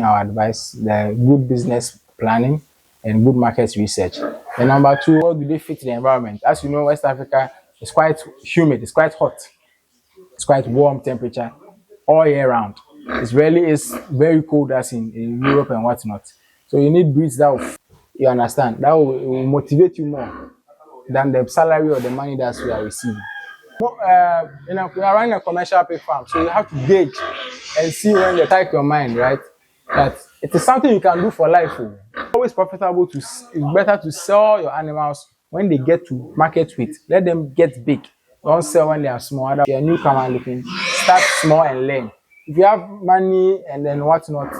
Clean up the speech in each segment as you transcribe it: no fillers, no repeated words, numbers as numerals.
Our advice, the good business planning and good market research. And number two, how do they fit the environment? As you know, West Africa is quite humid, it's quite hot, it's quite warm temperature all year round. It's very cold as in Europe and whatnot. So you need breeds that will, you understand, that will motivate you more than the salary or the money that we are receiving. We are running a commercial pig farm, so you have to gauge and see when they take your mind, right? That it is something you can do for life. Always profitable it's better to sell your animals when they get to market weight. Let them get big. Don't sell when they are small. If you're a newcomer looking, start small and learn. If you have money and then whatnot,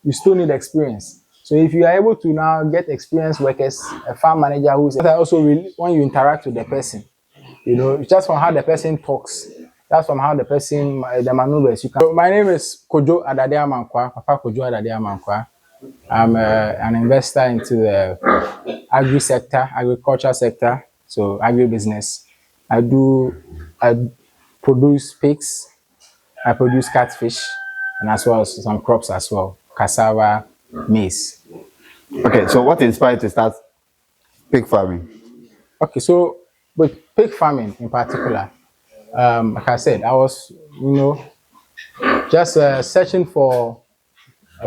you still need experience. So if you are able to now get experienced workers, a farm manager who's also really, when you interact with the person, you know, just from how the person talks, that's from how the person, the maneuvers. You can. So my name is Kojo Adadea Mankwa, Papa Kojo Adadea Mankwa. I'm an investor into the agriculture sector, so agribusiness. I produce pigs, I produce catfish, and as well as some crops as well, cassava, maize. Okay, so what inspired you to start pig farming? Okay, so with pig farming in particular, like I said, I was, just searching for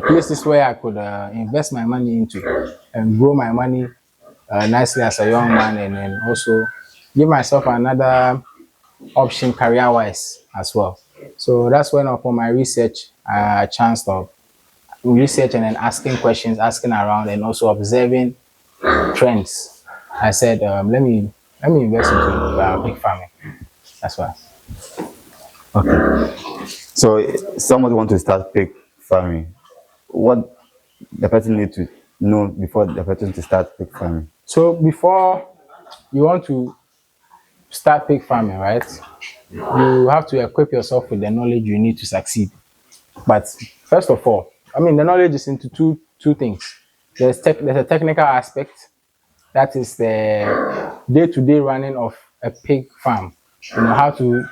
places where I could invest my money into and grow my money nicely as a young man, and then also give myself another option career-wise as well. So that's when upon my research, I chanced of research and then asking questions, asking around, and also observing trends. I said, let me invest into pig farming. That's why. Okay. So someone wants to start pig farming. What the person need to know before the person to start pig farming? So before you want to start pig farming, right? You have to equip yourself with the knowledge you need to succeed. But first of all, the knowledge is into two things. There's a technical aspect, that is the day-to-day running of a pig farm. You know, how to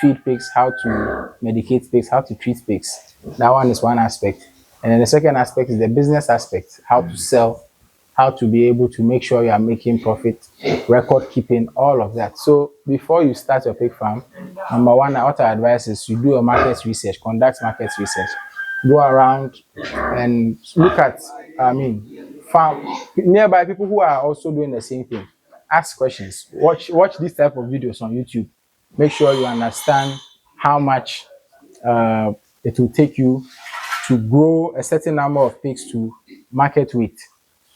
feed pigs, how to medicate pigs, how to treat pigs. That one is one aspect. And then the second aspect is the business aspect, how to sell, how to be able to make sure you are making profit, record keeping, all of that. So before you start your pig farm, number one, what I advise is you do a market research, conduct market research. Go around and look at, farm nearby people who are also doing the same thing. Ask questions. Watch this type of videos on YouTube. Make sure you understand how much it will take you to grow a certain number of pigs to market weight,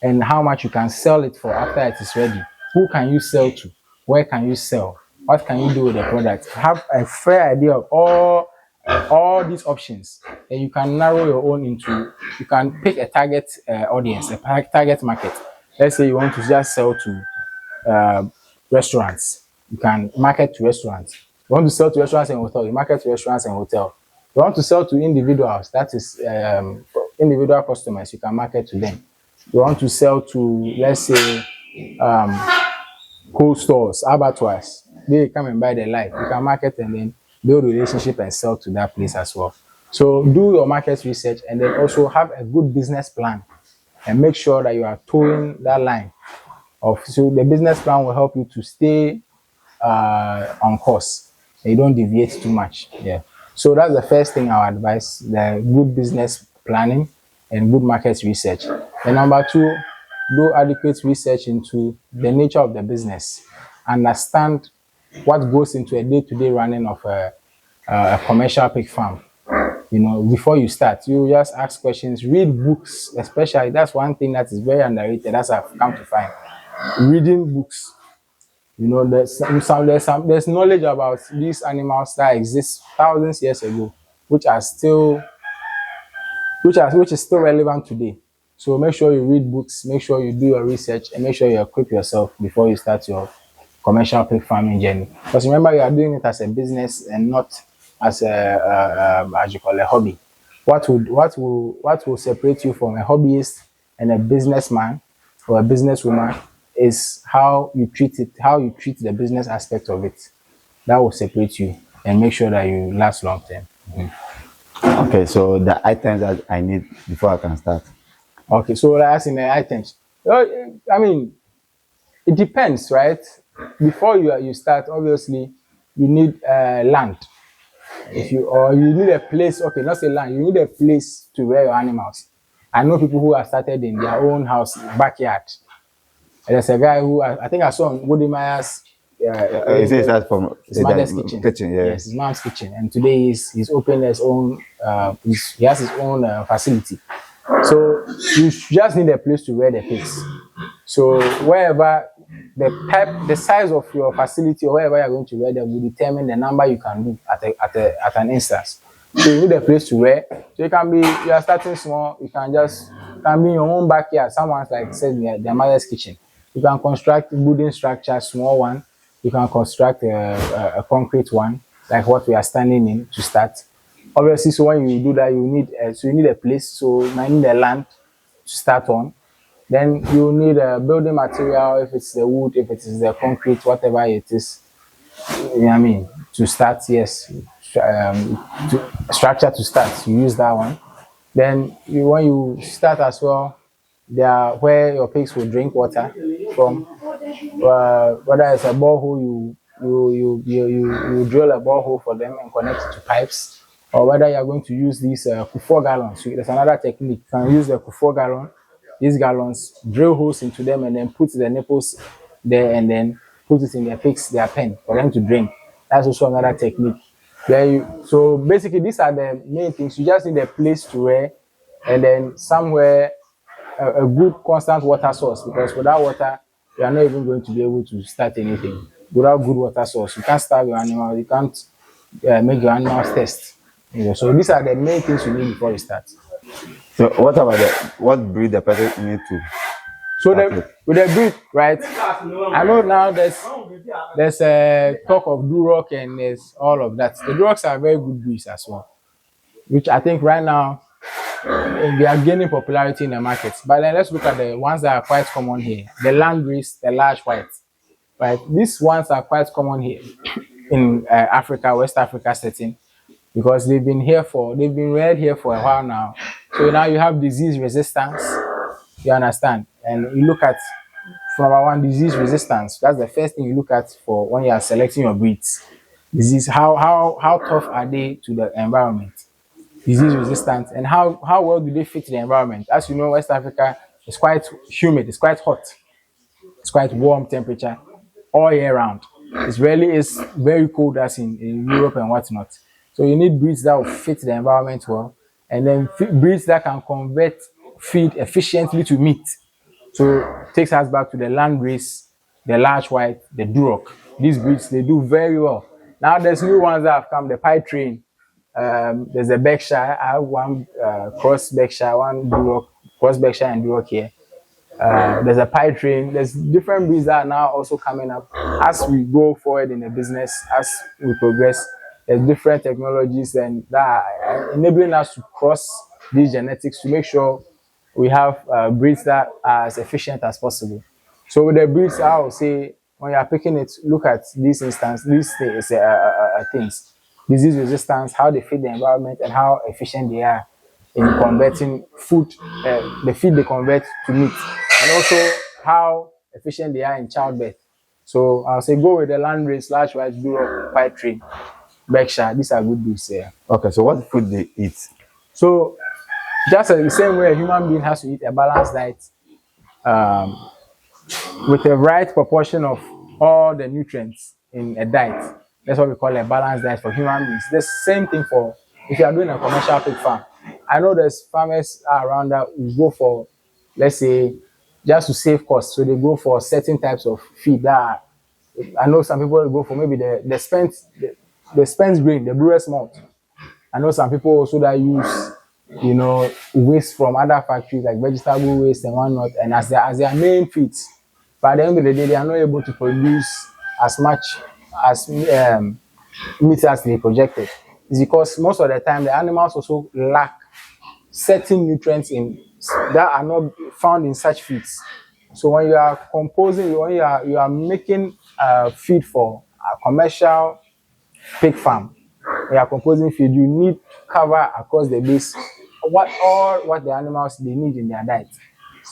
and how much you can sell it for after it is ready. Who can you sell to? Where can you sell? What can you do with the product? Have a fair idea of all these options, and you can narrow your own into, you can pick a target audience, a target market. Let's say you want to just sell to restaurants. You can market to restaurants. You want to sell to restaurants and hotels, you market to restaurants and hotels. You want to sell to individuals, that is individual customers, you can market to them. You want to sell to, let's say, cold stores, abattoirs, they come and buy the live. You can market and then build a relationship and sell to that place as well. So do your market research, and then also have a good business plan and make sure that you are towing that line. So the business plan will help you to stay on course and you don't deviate too much. Yeah. So that's the first thing I would advise, the good business planning and good market research. And number two, do adequate research into the nature of the business. Understand what goes into a day-to-day running of a commercial pig farm. You know, before you start, you just ask questions, read books, especially. That's one thing that is very underrated, as I've come to find. Reading books. You know, there's knowledge about these animals that exist thousands of years ago, which is still relevant today. So make sure you read books, make sure you do your research, and make sure you equip yourself before you start your commercial pig farming journey. Because remember, you are doing it as a business and not as a hobby. What will separate you from a hobbyist and a businessman or a businesswoman is how you treat it, how you treat the business aspect of it. That will separate you and make sure that you last long term. Okay, so the items that I need before I can start. Okay, so that's in the items. I mean, it depends, right? Before you start, obviously, you need land. If you or you need a place, okay, not say land, you need a place to rear your animals. I know people who have started in their own house, backyard. There's a guy who I think I saw on Woody Meyer's It says that from his mother's kitchen. kitchen, yeah. Yes, his mom's kitchen. And today he's opened his own he has his own facility. So you just need a place to rear the pigs. So wherever the size of your facility or wherever you're going to rear them will determine the number you can do at an instance. So you need a place to rear. So you are starting small, you can be in your own backyard. Someone's like said their mother's kitchen. You can construct wooden structure, small one. You can construct a concrete one, like what we are standing in to start. Obviously, so when you do that, you need a place. So you might need a land to start on. Then you need a building material, if it's the wood, if it is the concrete, whatever it is. You know what I mean? To start, yes, structure to start. You use that one. Then when you start as well, there are where your pigs will drink water from. Whether it's a borehole, you drill a borehole for them and connect it to pipes, or whether you are going to use these 4 gallons. So there's another technique. You can use the 4 gallon, these gallons, drill holes into them, and then put the nipples there, and then put it in their pen for them to drink. That's also another technique. So basically, these are the main things. You just need a place to rear, and then somewhere a good constant water source, because without water you are not even going to be able to start anything. Without good water source, you can't starve your animal, you can't make your animals test. So these are the main things you need before you start. So what breed the person need to? So with the breed, right? I know now there's a talk of Duroc and there's all of that. The Durocs are very good breeds as well, which I think right now they are gaining popularity in the market. But then let's look at the ones that are quite common here. The landrace, the large white. Right? These ones are quite common here in Africa, West Africa setting, because they've been reared here for a while now. So now you have disease resistance. You understand? And you look at from number one, disease resistance. That's the first thing you look at for when you are selecting your breeds. Disease, how tough are they to the environment? Disease resistant, and how well do they fit the environment? As you know, West Africa is quite humid, it's quite hot, it's quite warm temperature all year round. It's very cold as in Europe and whatnot. So you need breeds that will fit the environment well, and then breeds that can convert feed efficiently to meat. So it takes us back to the landrace, the large white, the Duroc. These breeds, they do very well. Now there's new ones that have come, the pie train. There's a Berkshire. I have one cross Berkshire, one Duroc, cross Berkshire and Duroc here. There's a pie train. There's different breeds that are now also coming up as we go forward in the business, as we progress. There's different technologies and that are enabling us to cross these genetics to make sure we have breeds that are as efficient as possible. So with the breeds, I would say when you are picking it, look at these things. Disease resistance, how they fit the environment, and how efficient they are in converting food, the feed they convert to meat, and also how efficient they are in childbirth. So I'll say go with the landrace, large white, Duroc, pie train, Berkshire. These are good breeds here. Okay, so what food they eat? So just the same way a human being has to eat a balanced diet with the right proportion of all the nutrients in a diet. That's what we call a balanced diet for human beings. The same thing for if you are doing a commercial pig farm. I know there's farmers around that will go for, let's say, just to save costs. So they go for certain types of feed that I know some people will go for maybe the spent grain, the brewer's malt. I know some people also that use, waste from other factories like vegetable waste and whatnot, and as their main feeds. But at the end of the day, they are not able to produce as much as meat as they projected. It's because most of the time the animals also lack certain nutrients that are not found in such feeds. So when you are composing, when you are making feed for a commercial pig farm, your composing feed, you need cover across the base what the animals they need in their diet.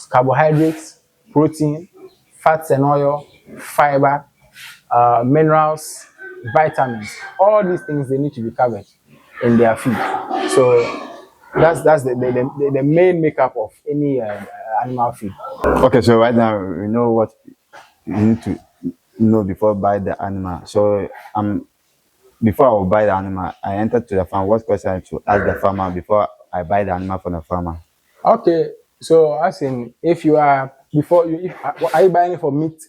Carbohydrates, protein, fats and oil, fiber, minerals, vitamins. All these things they need to be covered in their feed. So that's the main makeup of any animal feed. Okay, so right now we know what you need to know before buy the animal. So before I will buy the animal, I enter to the farm. What question I have to ask the farmer before I buy the animal from the farmer? Okay, so as in if you are before you if, are you buying it for meat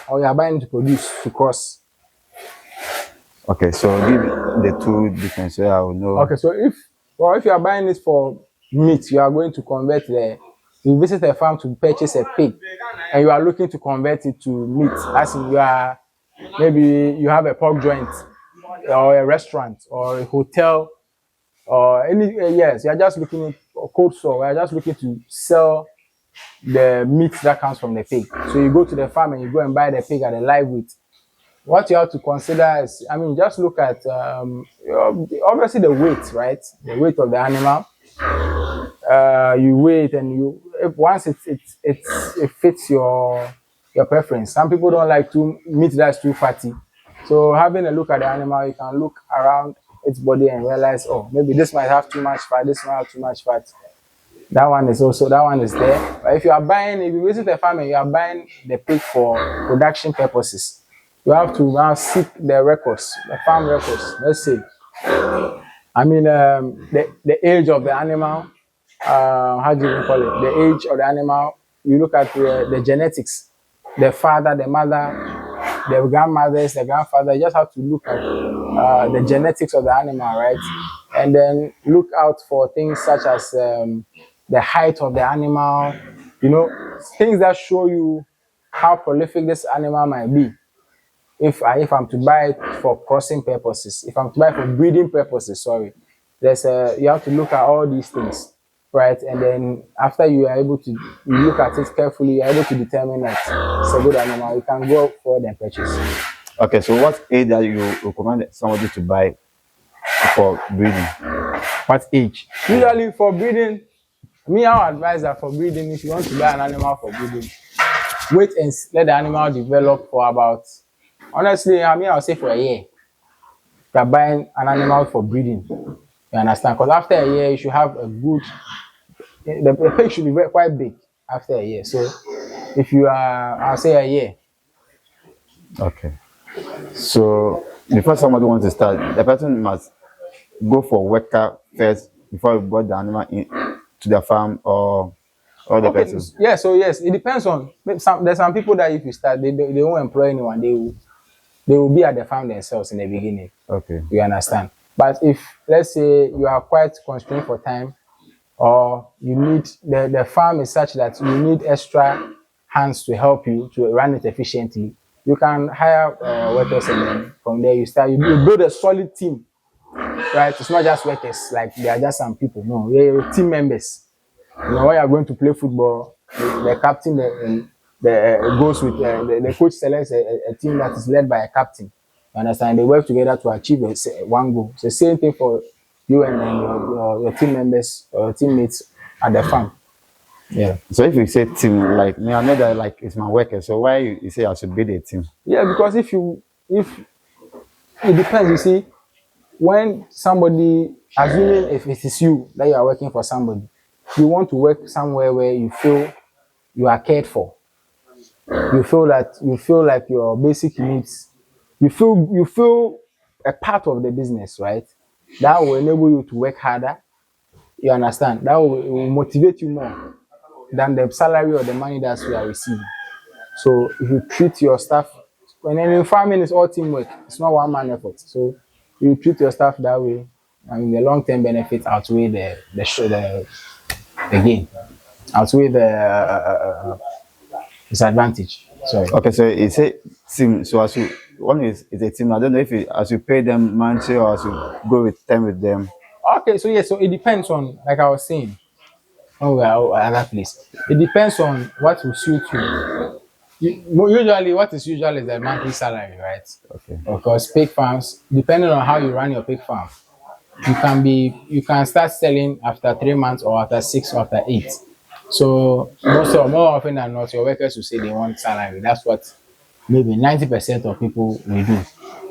or you are buying it to produce to cross? Okay, so give the two difference so I will know. Okay, so if you are buying it for meat, you are going to convert you visit a farm to purchase a pig and you are looking to convert it to meat. As in maybe you have a pork joint or a restaurant or a hotel or any yes, you are just looking at cold store, we are just looking to sell the meat that comes from the pig. So you go to the farm and you go and buy the pig at a live weight. What you have to consider is, just look at obviously the weight, right? The weight of the animal. You weigh it, and once it fits your preference. Some people don't like meat that's too fatty. So having a look at the animal, you can look around its body and realize, oh, maybe this might have too much fat, this might have too much fat. That one is there. But if you visit a farm and you are buying the pig for production purposes, you have to now seek the records, the farm records. Let's say, the age of the animal. How do you call it? The age of the animal. You look at the genetics, the father, the mother, the grandmothers, the grandfather. You just have to look at the genetics of the animal, right? And then look out for things such as the height of the animal. Things that show you how prolific this animal might be. If I'm to buy it for crossing purposes, if I'm to buy it for breeding purposes, sorry, you have to look at all these things, right? And then after you are able to look at it carefully, you're able to determine that it's a good animal. You can go forward and purchase. Okay, so what age that you recommend somebody to buy for breeding? What age? Usually for breeding, I advise that for breeding, if you want to buy an animal for breeding, wait and let the animal develop for about. Honestly, I'll say for a year. You are buying an animal for breeding. You understand? Because after a year, you should have a good. The pig should be quite big after a year. So, if you are, I'll say a year. Okay. So, before somebody wants to start, the person must go for worker first before you brought the animal in to the farm or the person. Yeah. So yes, it depends on. There's some people that if you start, they won't employ anyone. They will be at the farm themselves in the beginning. Okay. You understand? But if, let's say, you are quite constrained for time, or you need, the farm is such that you need extra hands to help you to run it efficiently, you can hire workers, and then from there you build a solid team, right? It's not just workers, like they are just some people. No, they're team members. When you are going to play football, the captain, goes with the coach selects a team that is led by a captain. You understand? They work together to achieve one goal. It's the same thing for you and your team members or your teammates at the farm. Yeah. So if you say team, like me, I know that like it's my worker. So why you say I should build a team? Yeah, because if it depends. You see, when somebody, assuming if it is you that you are working for somebody, you want to work somewhere where you feel you are cared for. You feel like your basic needs. You feel a part of the business, right? That will enable you to work harder. You understand? That will motivate you more than the salary or the money that you are receiving. So if you treat your staff, when in farming it's all teamwork, it's not one man effort. So you treat your staff that way, the long-term benefits outweigh the gain, outweigh the disadvantage. Sorry. Okay, so it's a team. So as you one is a team. I don't know if as you pay them monthly or as you go with time with them. Okay, so yeah, so it depends on, like I was saying, when we are at that place. It depends on what will suit you. Usually, what is usual is the monthly salary, right? Okay. Because pig farms, depending on how you run your pig farm, you can start selling after 3 months or after 6 or after 8. So more often than not, your workers will say they want salary. That's what maybe 90% of people will do.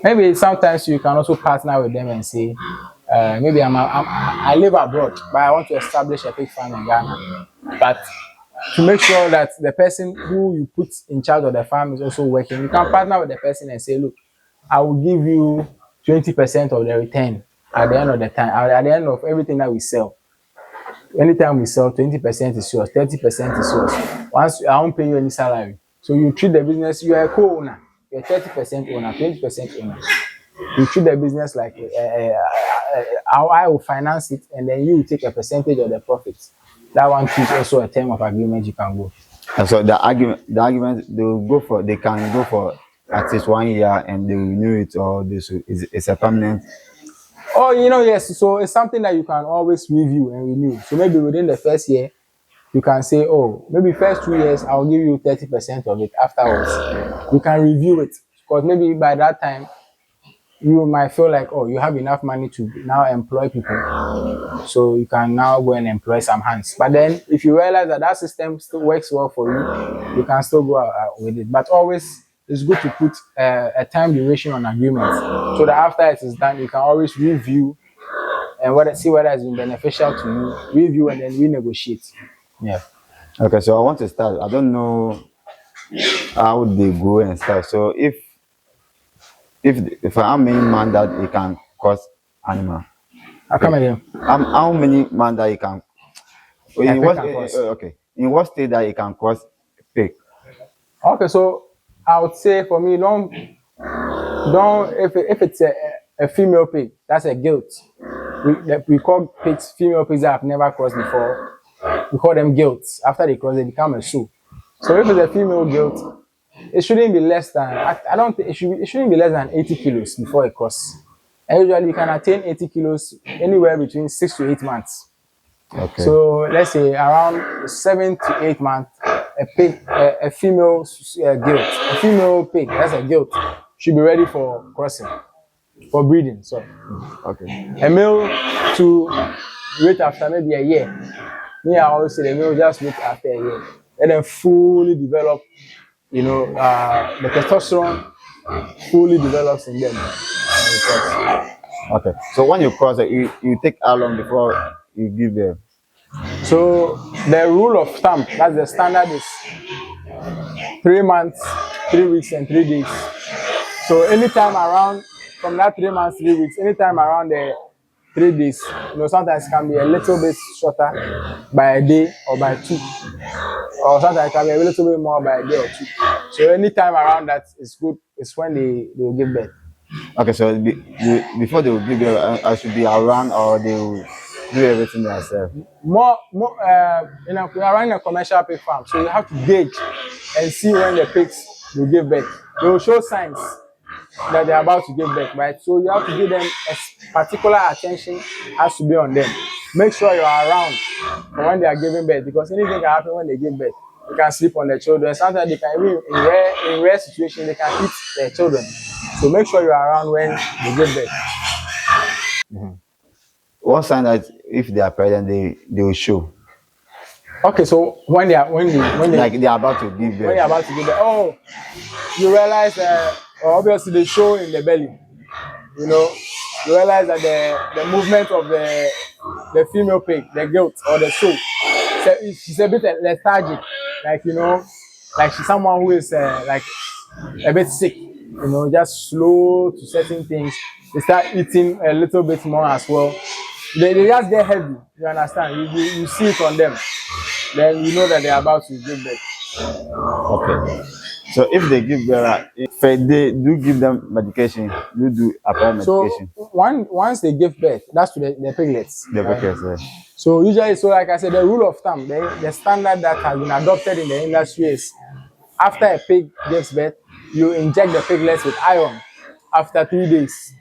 Maybe sometimes you can also partner with them and say, maybe I live abroad, but I want to establish a pig farm in Ghana. But to make sure that the person who you put in charge of the farm is also working, you can partner with the person and say, look, I will give you 20% of the return at the end of the time, at the end of everything that we sell. Anytime we sell, 20% is yours, 30% is yours. Once I won't pay you any salary. So you treat the business, you are a co-owner. You're 30% owner, 20% owner. You treat the business like how I will finance it, and then you will take a percentage of the profits. That one is also a term of agreement you can go. And so the argument they can go for at least 1 year and they renew it, or it's a permanent. Oh, yes. So it's something that you can always review and renew. So maybe within the first year, you can say, oh, maybe first 2 years, I'll give you 30% of it. Afterwards, you can review it, because maybe by that time, you might feel like, oh, you have enough money to now employ people. So you can now go and employ some hands. But then if you realize that that system still works well for you, you can still go with it. But always, it's good to put a time duration on agreement, so that after it is done, you can always review and see whether it's been beneficial to you, review and then renegotiate. Yeah. Okay, so I want to start. I don't know how they go and start. So if how many man that it can cost animal? I come again. How many man that it can? Okay. In what state that it can cost pig? Okay, so I would say for me, don't if it's a female pig, that's a gilt. We call pigs, female pigs that have never crossed before, we call them gilts. After they cross, they become a sow. So if it's a female gilt, it shouldn't be less than, I don't think it shouldn't be less than 80 kilos before it crosses. And usually you can attain 80 kilos anywhere between 6 to 8 months. Okay. So let's say around 7 to 8 months, a female gilt, a female pig, that's a gilt, should be ready for crossing, for breeding. So, okay. A male to wait after maybe a year. Me, I always say the male just wait after a year, and then fully develop. The testosterone fully develops in them. Okay. So when you cross it, you take how long before you give them? So the rule of thumb, that's the standard, is 3 months, 3 weeks, and 3 days. So anytime around from that 3 months, 3 weeks, anytime around the 3 days, sometimes it can be a little bit shorter by a day or by 2, or sometimes it can be a little bit more by a day or 2. So anytime around that is good. It's when they will give birth. Okay, so before they will give birth, I should be around, or they will do everything themselves? We are running a commercial pig farm, so you have to gauge and see when the pigs will give birth. They will show signs that they are about to give birth, right? So you have to give them a particular attention, has to be on them. Make sure you are around for when they are giving birth, because anything can happen when they give birth. They can sleep on their children. Sometimes they can even, in rare situations, they can eat their children. So make sure you are around when they give birth. Mm-hmm. What sign that if they are pregnant, they will show? Okay, so when they are like they are about to give birth. When they are about to give birth, oh, you realize obviously they show in the belly. You realize that the movement of the female pig, the gilt or the sow, she's a bit lethargic, like she's someone who is like a bit sick, just slow to certain things. They start eating a little bit more as well. They just get heavy. You understand? You see it on them. Then you know that they're about to give birth. Okay. So if they give birth, if they do give them medication, you do apply medication. So once they give birth, that's to the piglets. The piglets, right? So usually, like I said, the rule of thumb, the standard that has been adopted in the industry is after a pig gives birth, you inject the piglets with iron after 3 days,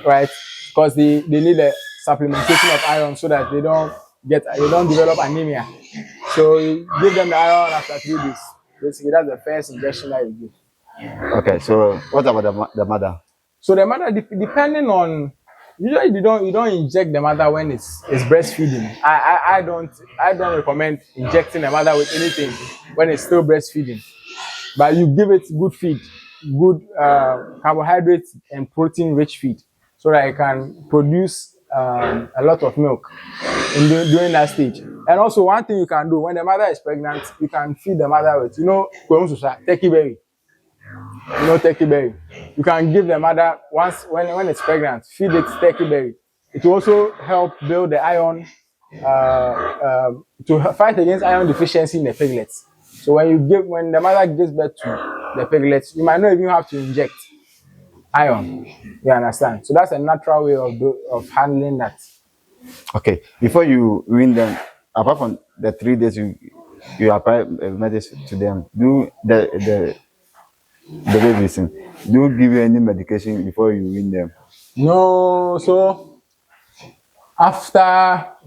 right? Because they need a supplementation of iron so that they don't develop anemia. So you give them the iron after 3 days. Basically, that's the first injection that you give. Okay, so what about the mother? So the mother, depending on Usually you don't inject the mother when it's breastfeeding. I don't recommend injecting the mother with anything when it's still breastfeeding. But you give it good feed, good carbohydrate and protein rich feed, so that it can produce a lot of milk during that stage. And also one thing you can do when the mother is pregnant, you can feed the mother with, turkey berry. Turkey berry. You can give the mother once when it's pregnant, feed it turkey berry. It will also help build the iron to fight against iron deficiency in the piglets. So when the mother gives birth to the piglets, you might not even have to inject iron. You understand? So that's a natural way of handling that. Okay, before you wean them, apart from the 3 days you apply medicine to them, do the babies, do you give you any medication before you wean them? No, so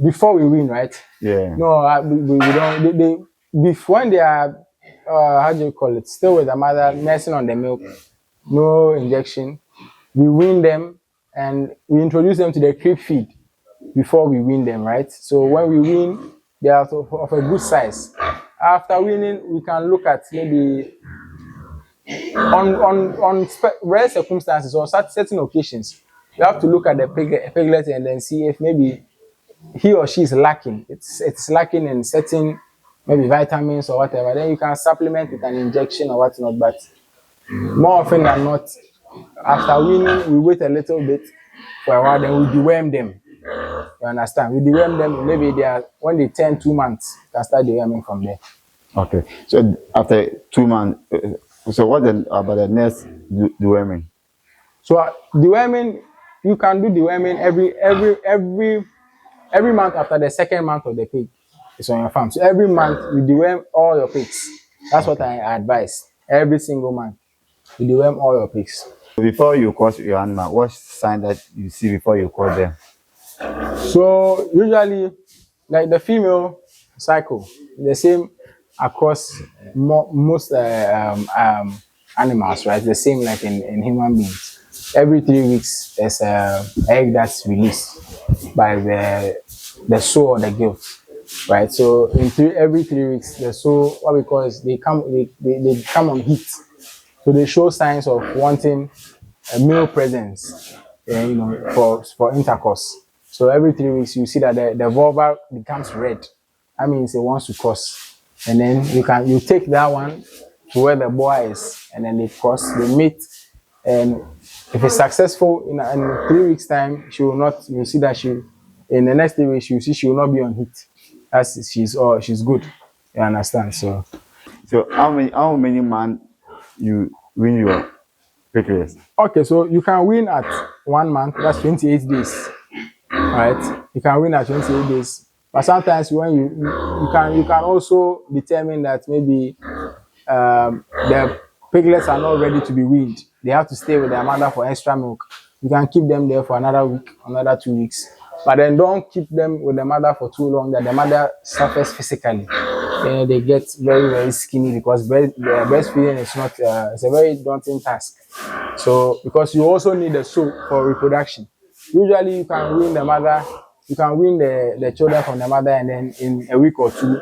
before we wean, right? Yeah. No, we don't. When they are how do you call it? Still with the mother, nursing on the milk, no injection. We wean them and we introduce them to the crib feed before we wean them, right? So when we wean, they are of a good size. After weaning, we can look at maybe on rare circumstances or certain occasions, you have to look at the piglet and then see if maybe he or she is lacking. It's lacking in certain maybe vitamins or whatever. Then you can supplement with an injection or whatnot. But more often than not, after weaning, we wait a little bit for a while, then we deworm them. You understand? We deworm them. Maybe when they turn 2 months, you can start deworming from there. Okay. So after 2 months, so what then about the next deworming? So deworming, you can do deworming every month after the 2nd month of the pig is on your farm. So every month you deworm all your pigs. That's what I advise. Every single month you deworm all your pigs. Before you cross your animal, what sign that you see before you cross them? So usually, like the female cycle, the same across most animals, right? The same like in human beings. Every 3 weeks, there's an egg that's released by the sow or the gilt, right? So every 3 weeks, the sow, what we call is they come on heat, so they show signs of wanting a male presence, for intercourse. So every 3 weeks, you see that the vulva becomes red. That means it wants to cross, and then you take that one to where the boy is, and then they cross, they mate, and if it's successful in 3 weeks time, you'll see that in the next 3 weeks, you see she will not be on heat. She's good. You understand? So how many months you wean your piglets? Okay, so you can wean at 1 month, that's 28 days. Right? You can wean at 28 days. But sometimes when you can also determine that maybe the piglets are not ready to be weaned. They have to stay with their mother for extra milk. You can keep them there for another week, another 2 weeks. But then don't keep them with the mother for too long that the mother suffers physically. They get very, very skinny because breastfeeding is not, it's a very daunting task. So, because you also need a sow for reproduction. Usually you can wean the mother, you can wean the children from the mother, and then in a week or two,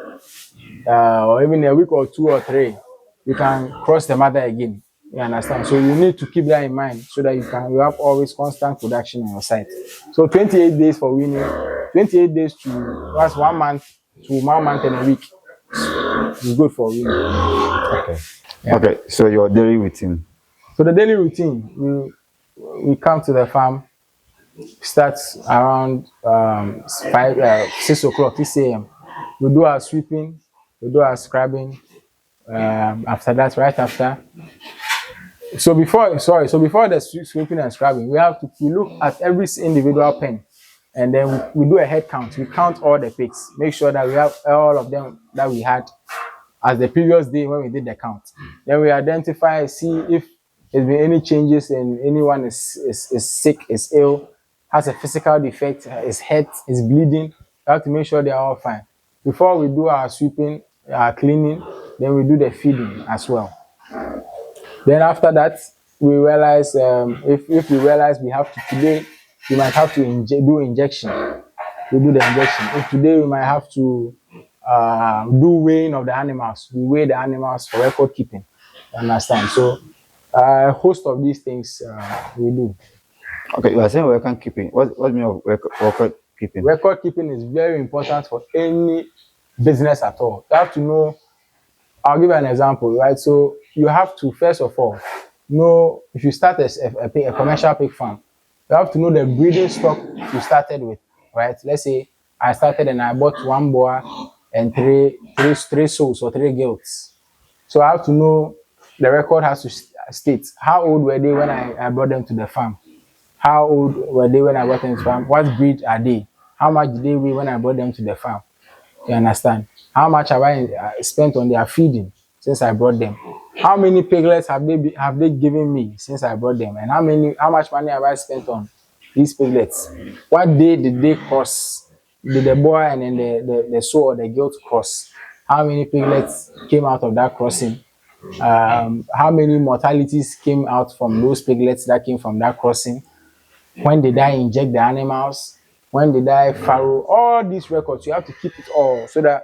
or even a week or 2 or 3, you can cross the mother again. You understand? So you need to keep that in mind so that you have always constant production on your site. So 28 days for weaning, 28 days that's 1 month to 1 month and a week. It's good for weaning. Okay. Yeah. Okay. So your daily routine. So the daily routine, we come to the farm, starts around 6 o'clock, 6 a.m. We do our sweeping, we do our scrubbing. After that, right after. So before the sweeping and scrubbing, we look at every individual pen, and then we do a head count. We count all the pigs, make sure that we have all of them that we had as the previous day when we did the count. Then we identify, see if there's been any changes and anyone is sick, is ill, has a physical defect, is hurt, is bleeding. We have to make sure they are all fine. Before we do our sweeping, our cleaning, then we do the feeding as well. Then after that, we realize if we realize we have to today you might have to do injection. We do the injection. If today we might have to do weighing of the animals. We weigh the animals for record keeping. You understand? So a host of these things we do. Okay, you are saying record keeping. What mean of record keeping? Record keeping is very important for any business at all. You have to know. I'll give you an example, right? So you have to first of all know if you start a commercial pig farm, you have to know the breeding stock you started with, right? Let's say I started and I bought one boa and three sows or three gilts. So I have to know the record has to state how old were they when I brought them to the farm. How old were they when I brought them to the farm? What breed are they? How much did they weigh when I brought them to the farm? You understand? How much have I spent on their feeding since I brought them? How many piglets have they given me since I brought them? And how much money have I spent on these piglets? What day did they cross? Did the boy and then the sow or the gilt cross? How many piglets came out of that crossing? How many mortalities came out from those piglets that came from that crossing? When did I inject the animals? When did I farrow? All these records, you have to keep it all so that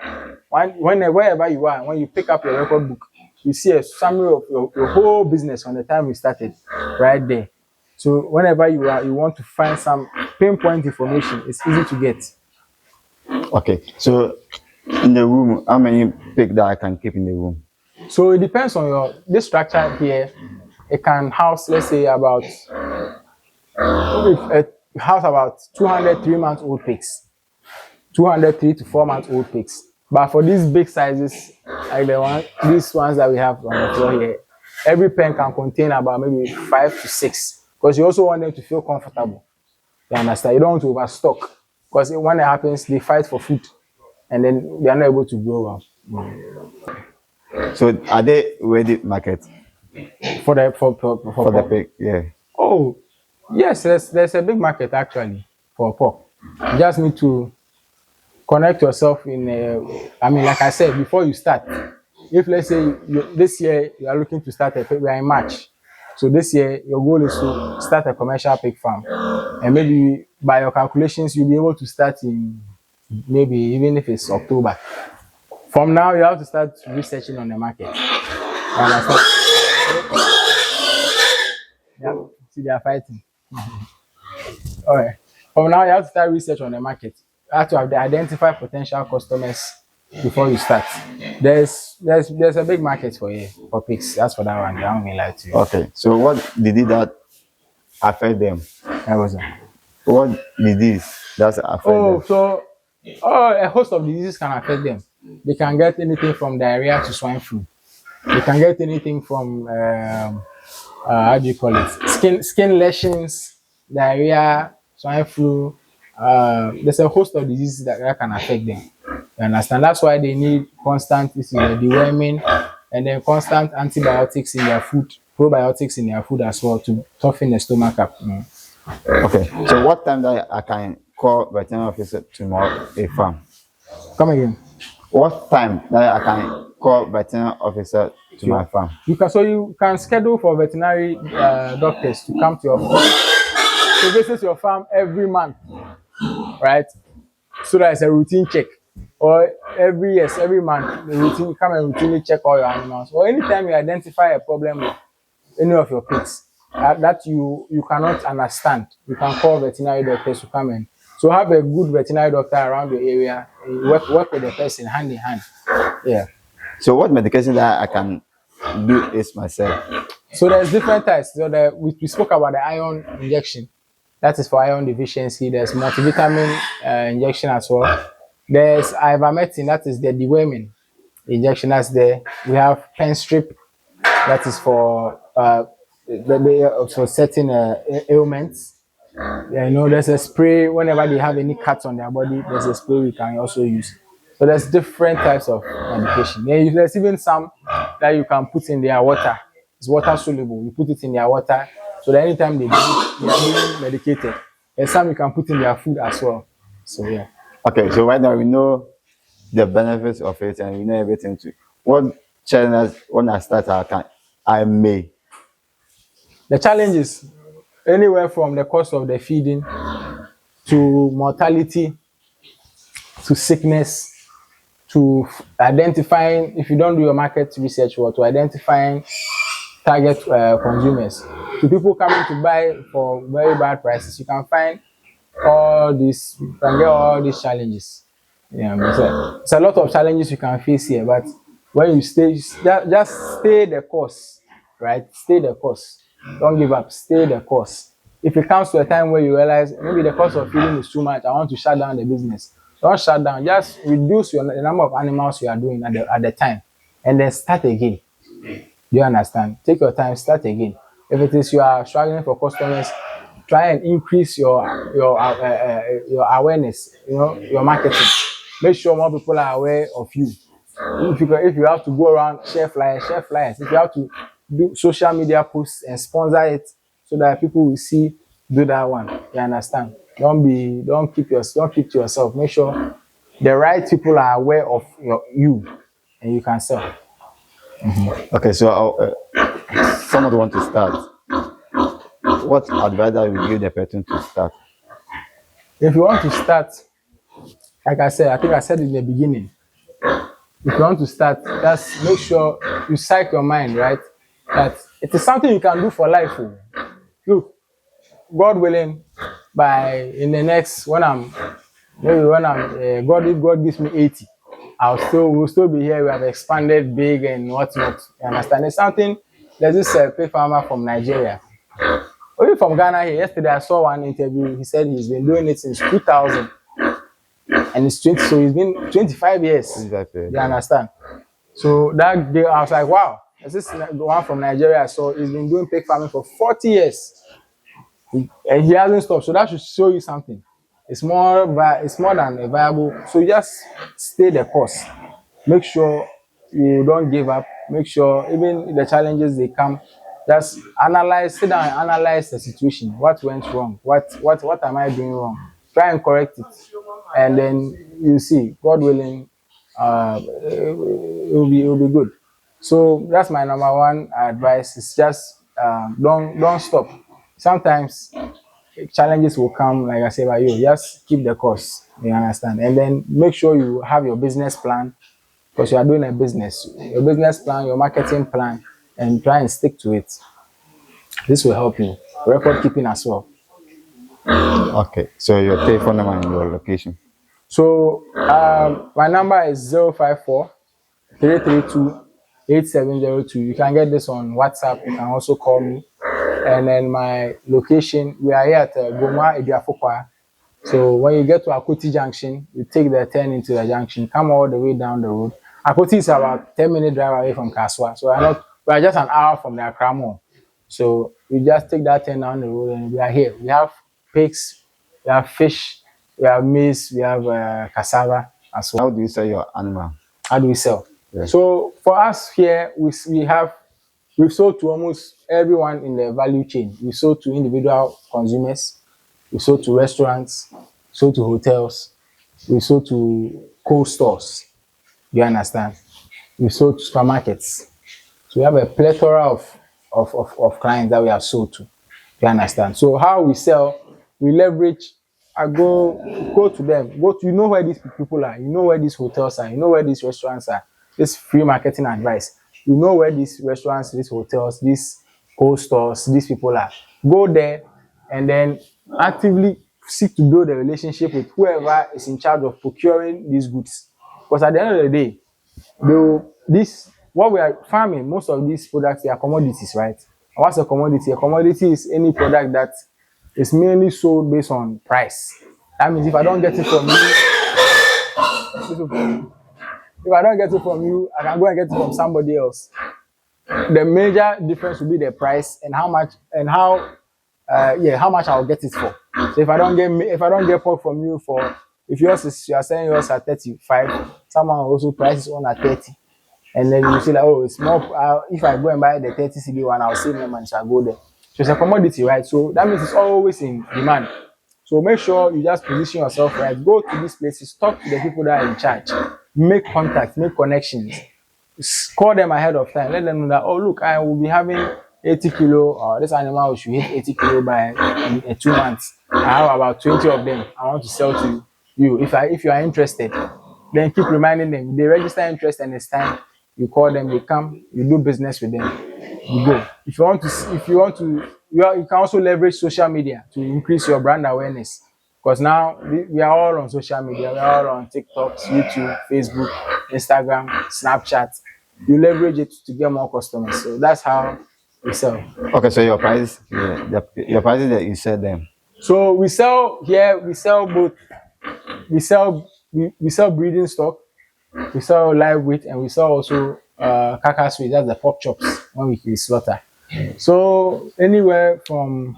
wherever you are, when you pick up your record book, you see a summary of your whole business from the time you started right there. So whenever you want to find some pinpoint information, it's easy to get. Okay, so in the room, how many pigs that I can keep in the room? So it depends on this structure here. It can house, let's say, about 200 3-month-old pigs, 200 3 to 4 month old pigs. But for these big sizes, like these ones that we have on the floor here, every pen can contain about maybe 5 to 6. Because you also want them to feel comfortable. You understand? You don't want to overstock. Because when it happens, they fight for food, and then they are not able to grow well. So are they ready market for the pig? Yeah. Oh, yes. There's a big market actually for pork. You just need to connect yourself in. Like I said before, you start. If let's say this year you are looking to start we are in March, so this year your goal is to start a commercial pig farm, and maybe by your calculations you'll be able to start in maybe even if it's October. From now, you have to start researching on the market. Yeah, see, they are fighting. All right. From now, you have to start research on the market. You have to identify potential customers before you start. There's a big market for pigs. That's for that one. I don't mean lie to you. Okay. So what did that affect them? That was it. What disease does affect them? So a host of diseases can affect them. They can get anything from diarrhea to swine flu. They can get anything from how do you call it? Skin lesions, diarrhea, swine flu. There's a host of diseases that can affect them. You understand? That's why they need constant deworming and then constant antibiotics in their food, probiotics in their food as well to toughen the stomach up. Okay. So what time that I can call veterinary officer to a farm? Come again. What time that I can call veterinary officer to my farm? You can schedule for veterinary doctors to come to your farm, to visit your farm every month, right? So that it's a routine check. Or every month, you come and routinely check all your animals. Or anytime you identify a problem with any of your pigs that you cannot understand, you can call veterinary doctors to come in. So have a good veterinary doctor around your area. Work with the person hand in hand. Yeah. So what medication that I can do is myself? So there's different types. So we spoke about the iron injection. That is for iron deficiency. There's multivitamin injection as well. There's ivermectin. That is the deworming injection. That's there. We have pen strip. That is for certain ailments. Yeah, there's a spray whenever they have any cuts on their body. There's a spray we can also use. So there's different types of medication. There's even some that you can put in their water. It's water soluble. You put it in their water so that anytime they are being medicated. There's some you can put in their food as well. So yeah. Okay, so right now we know the benefits of it and we know everything too. What challenges when I start I may? The challenge is anywhere from the cost of the feeding to mortality, to sickness, to identifying, if you don't do your market research, or to identifying target consumers, to people coming to buy for very bad prices. You can find all these, you can get all these challenges. Yeah, it's a lot of challenges you can face here, but when you stay, just stay the course, right? Stay the course. Don't give up. Stay the course. If it comes to a time where you realize maybe the cost of feeding is too much, I want to shut down the business. Don't shut down. Just reduce the number of animals you are doing at the time, and then start again. Do you understand? Take your time. Start again. If it is you are struggling for customers, try and increase your awareness. You know, your marketing. Make sure more people are aware of you. If you have to go around, share flyers. If you have to do social media posts and sponsor it so that people will see, do that one. You understand? Don't keep to yourself. Make sure the right people are aware of you, and you can sell. Okay, so someone want to start. What advice would you give the person to start? If you want to start, like I said, I think I said in the beginning, if you want to start, just make sure you psych your mind, right? That it is something you can do for life. Look, God willing, in the next, if God gives me 80, we'll still be here. We have expanded big and whatnot. You understand? It's something. There's this pig farmer from Nigeria. Only from Ghana here. Yesterday I saw one interview. He said he's been doing it since 2000. And it's 20, so it's been 25 years. Exactly. You understand? So that day I was like, wow, this is the one from Nigeria. So he's been doing pig farming for 40 years. And he hasn't stopped. So that should show you something. It's more than a viable. So you just stay the course. Make sure you don't give up. Make sure even the challenges they come, just sit down and analyze the situation. What went wrong? What am I doing wrong? Try and correct it. And then you see, God willing, it will be good. So that's my number one advice. Is just don't stop. Sometimes challenges will come, like I say, by you. Just keep the course. You understand? And then make sure you have your business plan, because you are doing a business. Your business plan, your marketing plan, and try and stick to it. This will help you. Record keeping as well. Okay. So your telephone number and your location. So my number is 054 332 8702. You can get this on WhatsApp. You can also call me. And then my location, we are here at Goma Ediafokwa. So when you get to Akoti Junction, you take the turn into the junction, come all the way down the road. Akoti is about 10-minute drive away from Kaswa. So we are just an hour from the Accra Mall. So we just take that turn down the road and we are here. We have pigs, we have fish, we have maize, we have cassava as well. How do you sell your animal? How do we sell? Yes. So for us here, we've sold to almost everyone in the value chain. We sold to individual consumers, we sold to restaurants, sold to hotels, we sold to cold stores. You understand? We sold to supermarkets. So we have a plethora of clients that we have sold to. You understand? So how we sell, we leverage. I go to them. You know where these people are. You know where these hotels are. You know where these restaurants are. This free marketing advice. You know where these restaurants, these hotels, these cold stores, these people are. Go there and then actively seek to build a relationship with whoever is in charge of procuring these goods. Because at the end of the day, what we are farming, most of these products, they are commodities, right? And what's a commodity? A commodity is any product that is mainly sold based on price. That means if I don't get it from you, I can go and get it from somebody else. The major difference will be the price and how much I'll get it for. So if I don't get pork from you if you are selling yours at 35, someone will also price it on at 30. And then you say like, oh, it's more. If I go and buy the 30 cedi one, I'll save my money, so I go there. So it's a commodity, right? So that means it's always in demand. So make sure you just position yourself right. Go to these places, talk to the people that are in charge, make contacts, make connections, call them ahead of time. Let them know that, oh, look, I will be having 80 kilo, or this animal should hit 80 kilo by in 2 months. I have about 20 of them I want to sell to you. If you are interested, then keep reminding them. They register interest and it's time. You call them, they come, you do business with them, you go. You can also leverage social media to increase your brand awareness. Because now we are all on social media, we are all on TikTok, YouTube, Facebook, Instagram, Snapchat. You leverage it to get more customers. So that's how we sell. Okay, so your price, your prices that you said them. So we sell here, we sell both. We sell breeding stock, we sell live weight, and we sell also carcass weight. That's the pork chops when we slaughter. So anywhere from,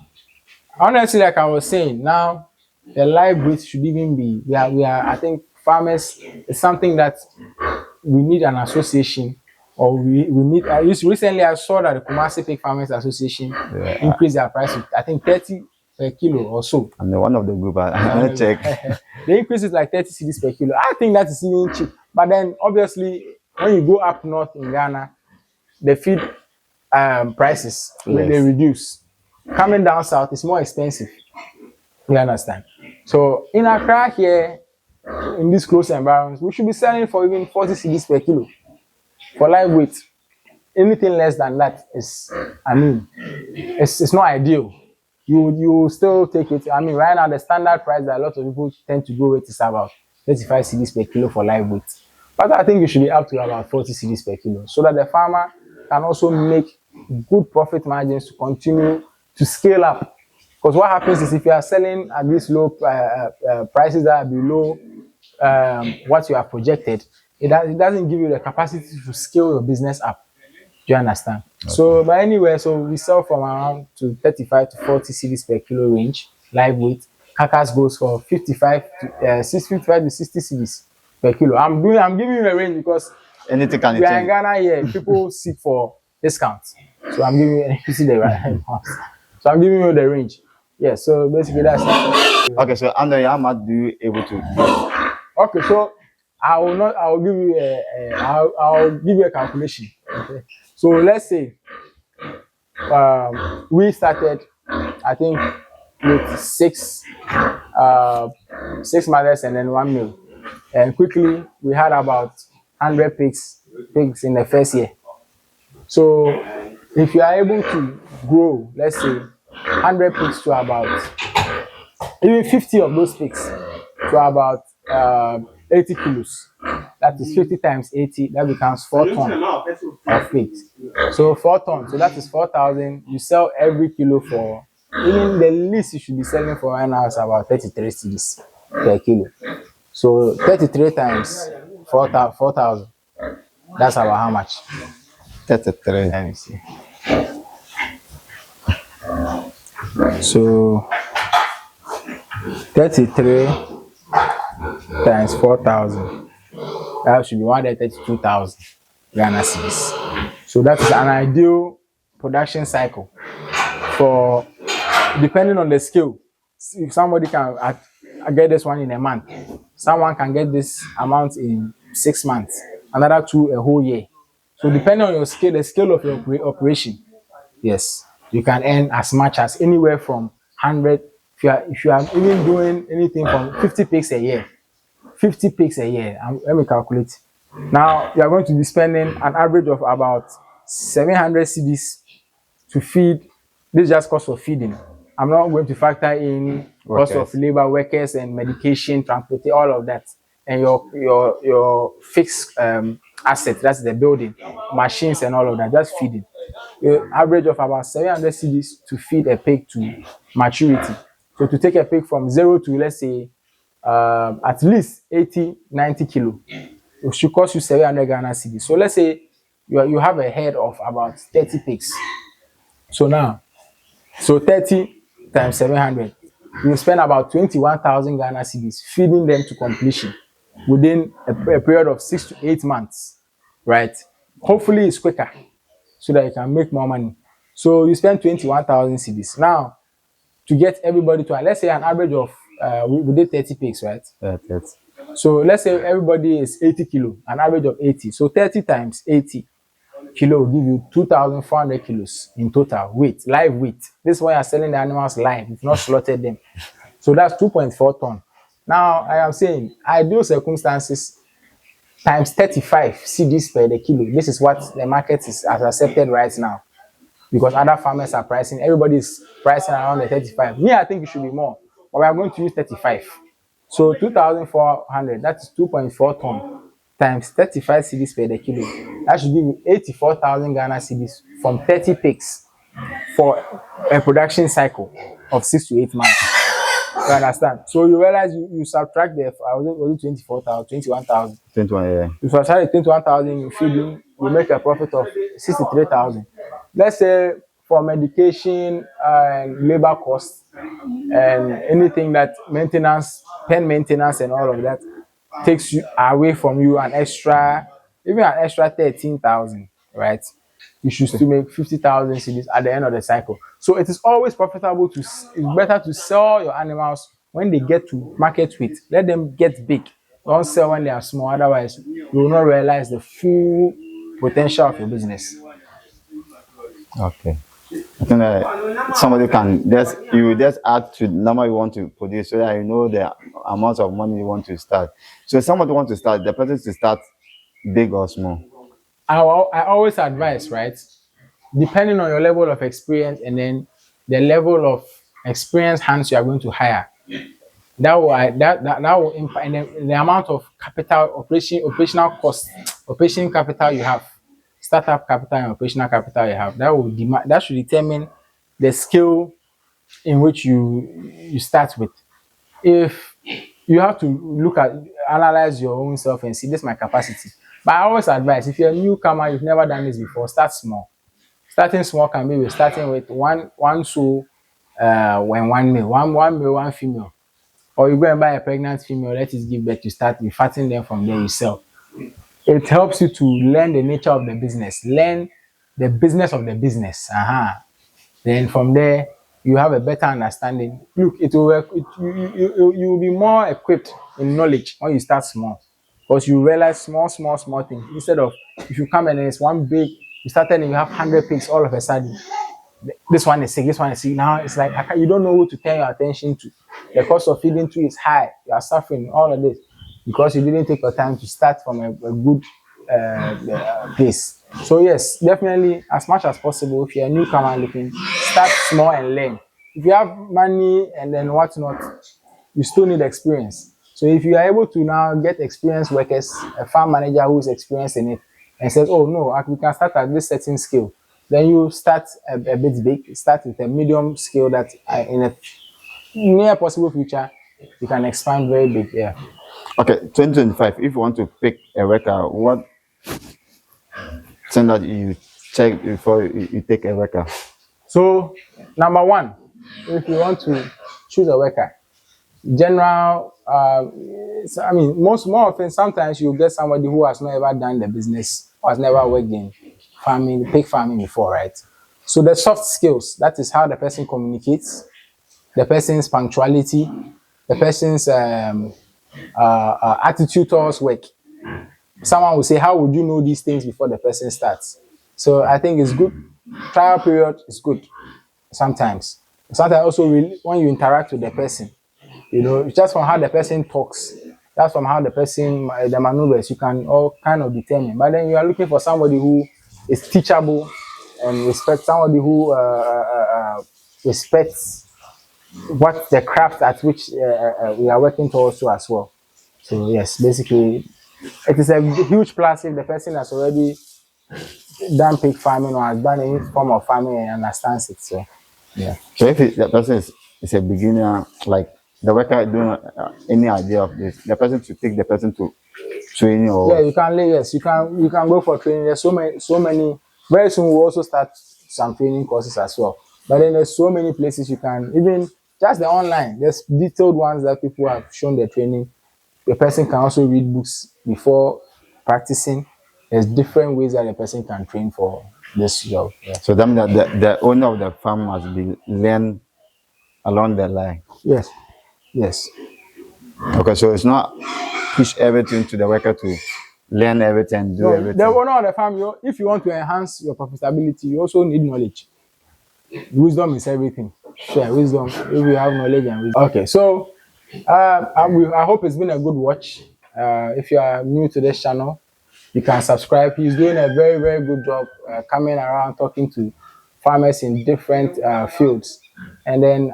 honestly, like I was saying, now the live weight should even be, we are I think farmers, it's something that we need an association, or we need. Recently I saw that the Kumasi Pig Farmers Association increased their price to, I think, 30 per kilo or so. I'm the one of the group. I check. They increase it like 30 cedis per kilo. I think that is even cheap. But then obviously when you go up north in Ghana, the feed prices they reduce. Coming down south is more expensive. You understand? So in Accra here, in these close environments, we should be selling for even 40 cedis per kilo for live weight. Anything less than that is, I mean, it's not ideal. You still take it. I mean, right now the standard price that a lot of people tend to go with is about 35 cedis per kilo for live weight. But I think it should be up to about 40 cedis per kilo, so that the farmer can also make good profit margins to continue to scale up. Because what happens is, if you are selling at these low prices that are below what you have projected, it doesn't give you the capacity to scale your business up. Do you understand? Okay. So, but anyway, so we sell from around to 35 to 40 cedis per kilo range, live weight. Carcass goes for 55 to 60 cedis per kilo. I'm giving you a range because anything can we are in Ghana here. People seek for discounts, so I'm giving you see the right. So I'm giving you the range. Yeah. So basically that's it. Okay. So under how much do you able to do? Okay. So I'll give you a calculation. Okay. So let's say we started, I think, with six mothers and then 1 male, and quickly we had about 100 pigs in the first year. So if you are able to grow, let's say 100 pigs to about, even 50 of those pigs to about 80 kilos. That is 50 times 80, that becomes 4 tons of pigs. So 4 tons, so that is 4,000. You sell every kilo for, even the least you should be selling for right now is about 33 cedis per kilo. So 33 times 4,000. That's about how much? 33. Let me see. So 33 times 4,000. That should be 132,000 Ghana cedis. So that is an ideal production cycle for, depending on the scale. If somebody can get this one in a month, someone can get this amount in 6 months, another 2 a whole year. So depending on your scale, the scale of your operation, yes, you can earn as much as anywhere from 100. If you are even doing anything from 50 pigs a year. 50 pigs a year. Let me calculate. Now you are going to be spending an average of about 700 cedis to feed. This is just cost of feeding. I'm not going to factor in cost of labor, workers, and medication, transport, all of that, and your fixed asset. That's the building, machines, and all of that. Just feeding. An average of about 700 cedis to feed a pig to maturity. So to take a pig from 0 to, let's say, at least 80-90 kilo, it should cost you 700 Ghana cedis. So let's say you have a head of about 30 pigs. So now, 30 times 700, you spend about 21,000 Ghana cedis feeding them to completion within a period of 6 to 8 months, right? Hopefully it's quicker so that you can make more money. So you spend 21,000 cedis. Now, to get everybody to, let's say an average of, we did 30 pigs, right? Yeah, 30. So let's say everybody is 80 kilo, an average of 80. So 30 times 80 kilo will give you 2,400 kilos in total weight, live weight. This is why you're selling the animals live. You've not slaughtered them. So that's 2.4 ton. Now I am saying ideal circumstances times 35 cedis per the kilo. This is what the market is has accepted right now because other farmers are pricing. Everybody is pricing around the 35. Me, I think it should be more, but we are going to use 35. So 2,400. That is 2.4 ton times 35 cedis per the kilo. That should give you 84,000 Ghana cedis from 30 pigs for a production cycle of 6 to 8 months. You understand? So you realize you subtract the was it 24,000, 21,000. 21, yeah. If you subtract 21,000, you feeding, you make a profit of 63,000. Let's say for medication and labor costs and anything that maintenance, pen maintenance and all of that takes you away from you even an extra 13,000, right? You should still make 50,000 cedis at the end of the cycle. So it is always profitable it's better to sell your animals when they get to market weight. Let them get big. Don't sell when they are small. Otherwise, you will not realize the full potential of your business. Okay. I think that somebody can just add to the number you want to produce so that you know the amount of money you want to start. So if somebody wants to start, the person to start big or small. I always advise, right? Depending on your level of experience and then the level of experienced hands you are going to hire, that will impact the amount of capital operational cost, operation capital you have, startup capital and operational capital you have. That should determine the skill in which you start with. If you have to analyze your own self and see this is my capacity. But I always advise if you're a newcomer, you've never done this before, start small. Starting small can be with starting with one sow when one male, one male, one female. Or you go and buy a pregnant female, let it give birth, you start fattening them from there, you sell. It helps you to learn the nature of the business, learn the business of the business. Then from there, you have a better understanding. Look, it will work. You will be more equipped in knowledge when you start small. Because you realize small things. Instead of if you come and it's one big, you started and you have 100 pigs all of a sudden. This one is sick, this one is sick. Now it's like you don't know who to turn your attention to. The cost of feeding to is high. You are suffering all of this because you didn't take your time to start from a good place. So yes, definitely as much as possible. If you're a newcomer looking, start small and learn. If you have money and then whatnot, you still need experience. So if you are able to now get experienced workers, a farm manager who is experienced in it, and says, "Oh no, we can start at this certain scale," then you start a bit big. Start with a medium scale that in a near possible future you can expand very big. Yeah. Okay, 2025. If you want to pick a worker, what thing that you check before you take a worker? So number one, if you want to choose a worker, general. More often, sometimes you get somebody who has never done the business, who has never worked in farming, pig farming before, right? So the soft skills, that is how the person communicates, the person's punctuality, the person's attitude towards work. Someone will say, how would you know these things before the person starts? So I think it's good. Trial period is good sometimes. Sometimes also when you interact with the person, just from how the person talks, that's from how the person, the maneuvers, you can all kind of determine. But then you are looking for somebody who is teachable and somebody who respects what the craft at which we are working towards as well. So yes, basically, it is a huge plus if the person has already done pig farming or has done any form of farming and understands it. So yeah. So if the person is a beginner, like the worker don't any idea of this, the person to take the person to training or yeah, you can go for training. There's so many. Very soon we'll also start some training courses as well. But then there's so many places you can even just the online. There's detailed ones that people have shown their training. The person can also read books before practicing. There's different ways that a person can train for this job. Yeah. So that means that the owner of the farm must be learn along the line. Yes. Okay, so it's not push everything to the worker to learn everything, do everything. The owner of the farm, if you want to enhance your profitability, you also need knowledge. Wisdom is everything. share wisdom. If you have knowledge and wisdom. Okay, so I hope it's been a good watch. If you are new to this channel, you can subscribe. He's doing a very, very good job coming around talking to farmers in different fields, and then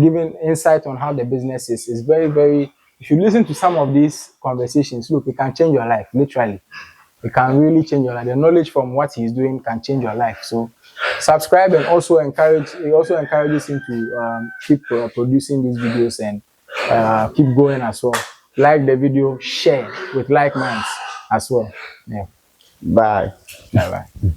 giving insight on how the business is. It's very, very. If you listen to some of these conversations, look, it can change your life. Literally, it can really change your life. The knowledge from what he's doing can change your life. So, subscribe and also encourage. He also encourages him to keep producing these videos and keep going as well. Like the video, share with like minds as well. Yeah. Bye. Bye bye.